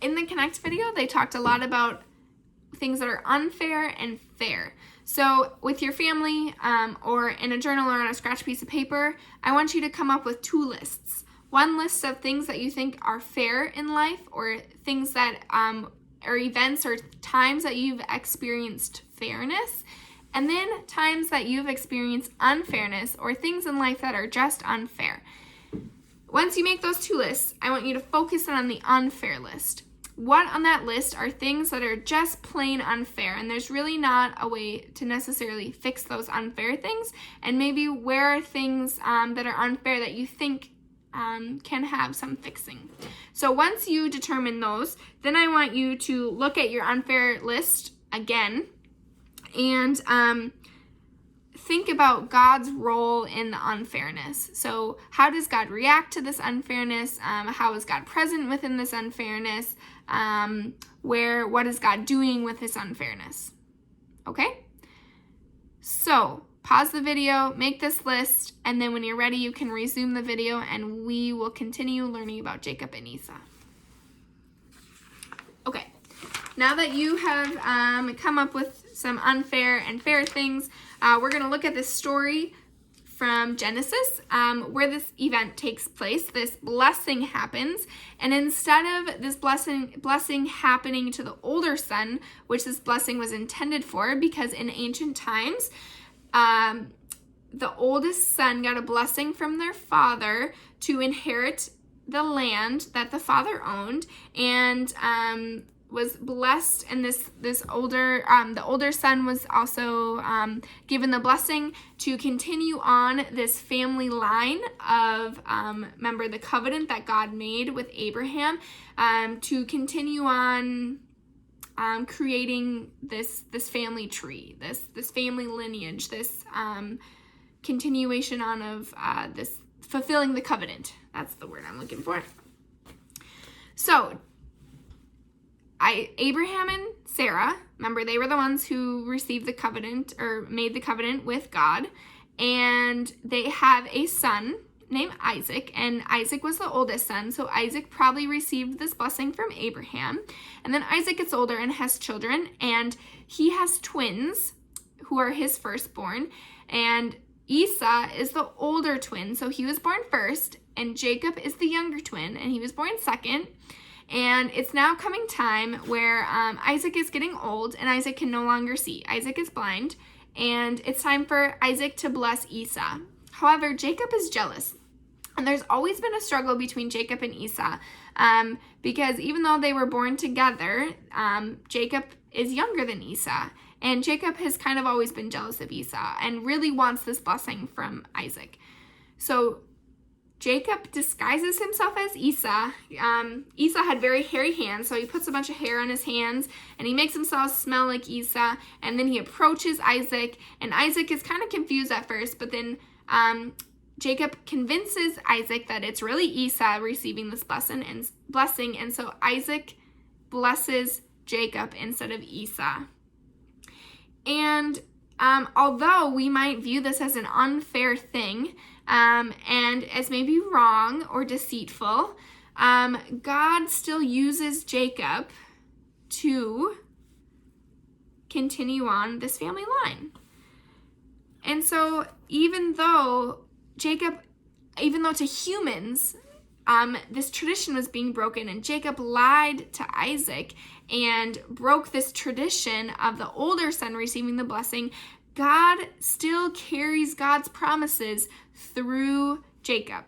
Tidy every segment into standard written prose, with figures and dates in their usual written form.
in the Connect video, they talked a lot about things that are unfair and fair. So with your family or in a journal or on a scratch piece of paper, I want you to come up with 2 lists. One list of things that you think are fair in life, or things that or events or times that you've experienced fairness, and then times that you've experienced unfairness or things in life that are just unfair. Once you make those 2 lists, I want you to focus on the unfair list. What on that list are things that are just plain unfair, and there's really not a way to necessarily fix those unfair things, and maybe where are things that are unfair that you think can have some fixing. So once you determine those, then I want you to look at your unfair list again and think about God's role in the unfairness. So how does God react to this unfairness? How is God present within this unfairness? What is God doing with this unfairness? Okay? So pause the video, make this list, and then when you're ready, you can resume the video and we will continue learning about Jacob and Esau. Okay, now that you have come up with some unfair and fair things, we're going to look at this story from Genesis, where this event takes place. This blessing happens, and instead of this blessing happening to the older son, which this blessing was intended for, because in ancient times, the oldest son got a blessing from their father to inherit the land that the father owned, and was blessed. And the older son was also given the blessing to continue on this family line of remember the covenant that God made with Abraham, to continue on creating this family tree, this family lineage, this continuation on of this fulfilling the covenant. That's the word I'm looking for. So Abraham and Sarah, remember, they were the ones who received the covenant or made the covenant with God, and they have a son named Isaac, and Isaac was the oldest son, so Isaac probably received this blessing from Abraham. And then Isaac gets older and has children, and he has twins who are his firstborn, and Esau is the older twin, so he was born first, and Jacob is the younger twin, and he was born second. And it's now coming time where Isaac is getting old, and Isaac can no longer see. Isaac is blind, and it's time for Isaac to bless Esau. However, Jacob is jealous. And there's always been a struggle between Jacob and Esau, because even though they were born together, Jacob is younger than Esau. And Jacob has kind of always been jealous of Esau and really wants this blessing from Isaac. So Jacob disguises himself as Esau. Esau had very hairy hands, so he puts a bunch of hair on his hands, and he makes himself smell like Esau, and then he approaches Isaac, and Isaac is kind of confused at first, but then Jacob convinces Isaac that it's really Esau receiving this blessing, and so Isaac blesses Jacob instead of Esau. And although we might view this as an unfair thing, and as maybe wrong or deceitful, God still uses Jacob to continue on this family line. And so even though to humans, this tradition was being broken, and Jacob lied to Isaac and broke this tradition of the older son receiving the blessing, God still carries God's promises through Jacob.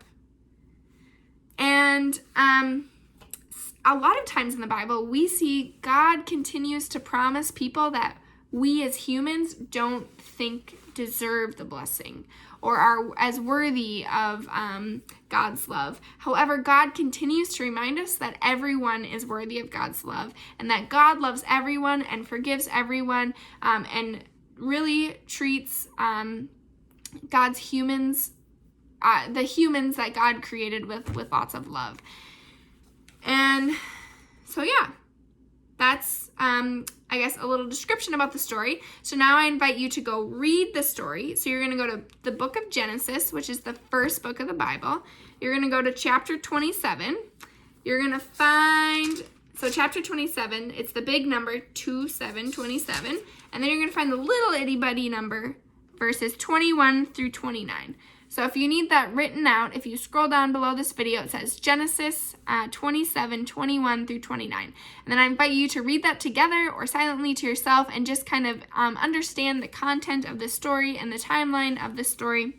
And a lot of times in the Bible, we see God continues to promise people that we as humans don't think deserve the blessing or are as worthy of God's love. However, God continues to remind us that everyone is worthy of God's love, and that God loves everyone and forgives everyone, and really treats God's humans, the humans that God created with lots of love. And so yeah, that's I guess a little description about the story. So now I invite you to go read the story. So you're going to go to the book of Genesis, which is the first book of the Bible. You're going to go to chapter 27. You're going to find So chapter 27, it's the big number 27, and then you're going to find the little itty bitty number, verses 21 through 29. So if you need that written out, if you scroll down below this video, it says Genesis 27, 21 through 29. And then I invite you to read that together or silently to yourself and just kind of understand the content of the story and the timeline of the story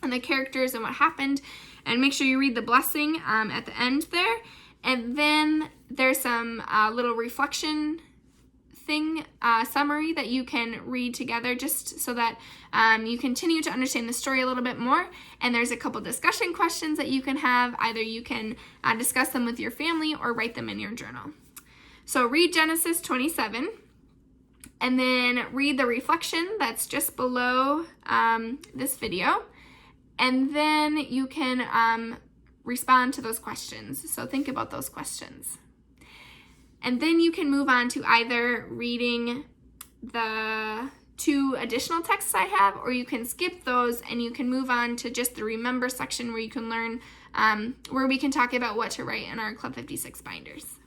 and the characters and what happened. And make sure you read the blessing at the end there. And then there's some little reflection summary that you can read together just so that you continue to understand the story a little bit more. And there's a couple discussion questions that you can have. Either you can discuss them with your family or write them in your journal. So read Genesis 27 and then read the reflection that's just below this video. And then you can respond to those questions. So think about those questions. And then you can move on to either reading the 2 additional texts I have, or you can skip those and you can move on to just the remember section where you can learn, where we can talk about what to write in our Club 56 binders.